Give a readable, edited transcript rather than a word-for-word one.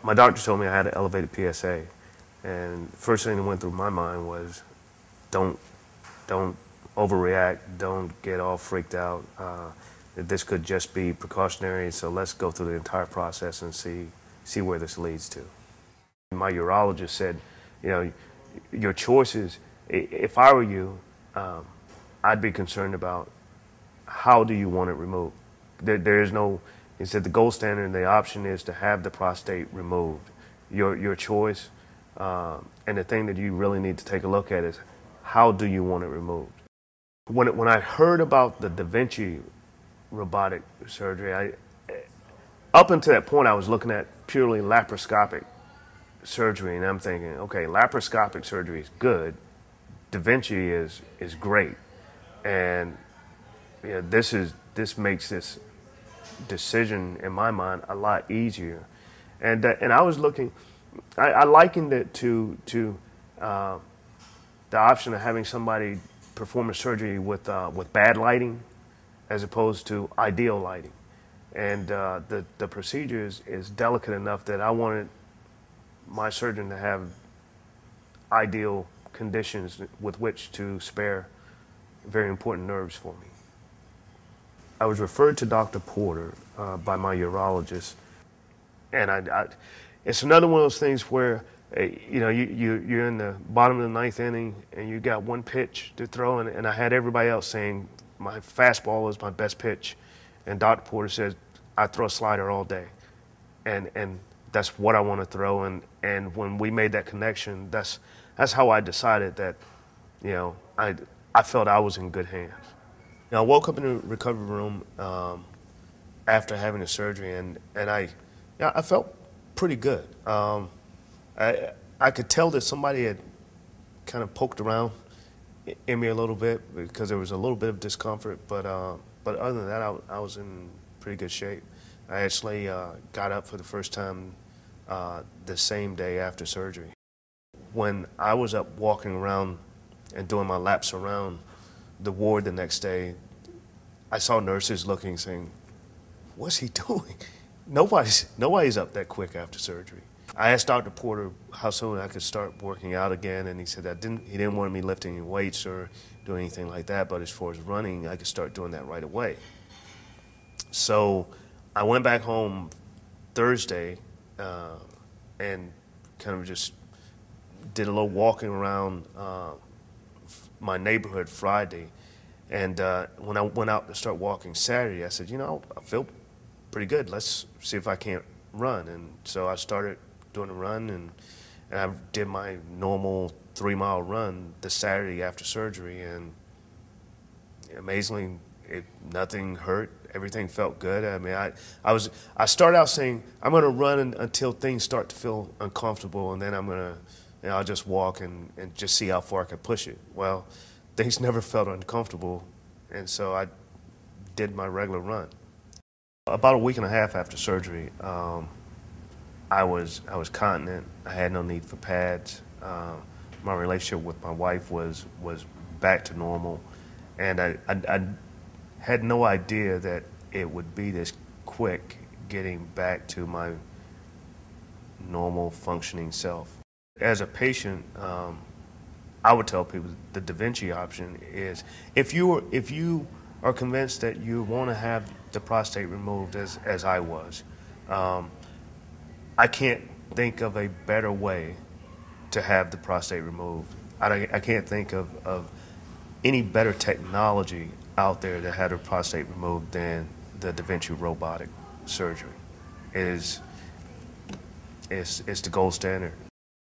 My doctor told me I had an elevated PSA, and the first thing that went through my mind was, don't overreact, don't get all freaked out. This could just be precautionary, so let's go through the entire process and see where this leads to. My urologist said, you know, your choices, if I were you, I'd be concerned about how do you want it removed. There is no, he said the gold standard and the option is to have the prostate removed. Your choice, and the thing that you really need to take a look at is how do you want it removed. When I heard about the Da Vinci robotic surgery, up until that point I was looking at purely laparoscopic surgery, and I'm thinking, okay, laparoscopic surgery is good, Da Vinci is great, and this makes this decision in my mind a lot easier. And I was looking, I likened it to the option of having somebody perform a surgery with bad lighting as opposed to ideal lighting. And the procedure is delicate enough that I wanted my surgeon to have ideal conditions with which to spare very important nerves for me. I was referred to Dr. Porter by my urologist, and it's another one of those things where you're in the bottom of the ninth inning and you got one pitch to throw, and I had everybody else saying my fastball is my best pitch, and Dr. Porter says I throw a slider all day, and that's what I want to throw, and when we made that connection, that's how I decided that, I felt I was in good hands. Now, I woke up in the recovery room after having the surgery, and I felt pretty good. I could tell that somebody had kind of poked around in me a little bit because there was a little bit of discomfort, but other than that, I was in pretty good shape. I actually got up for the first time the same day after surgery. When I was up walking around and doing my laps around the ward the next day, I saw nurses looking, saying, "What's he doing?" Nobody's up that quick after surgery. I asked Dr. Porter how soon I could start working out again, and he said he didn't want me lifting any weights or doing anything like that, but as far as running, I could start doing that right away. So I went back home Thursday and kind of just did a little walking around my neighborhood Friday, and when I went out to start walking Saturday, I said, I feel pretty good. Let's see if I can't run. And so I started doing a run, and I did my normal 3-mile run the Saturday after surgery, and amazingly, nothing hurt. Everything felt good. I mean, I started out saying I'm going to run until things start to feel uncomfortable, and then I'm going to, I'll just walk and just see how far I can push it. Well, things never felt uncomfortable, and so I did my regular run. About a week and a half after surgery, I was continent. I had no need for pads. My relationship with my wife was back to normal, and I had no idea that it would be this quick getting back to my normal functioning self. As a patient, I would tell people the Da Vinci option is if you are convinced that you want to have the prostate removed, as I was, I can't think of a better way to have the prostate removed. I can't think of any better technology out there that had a prostate removed than the Da Vinci robotic surgery. It's the gold standard.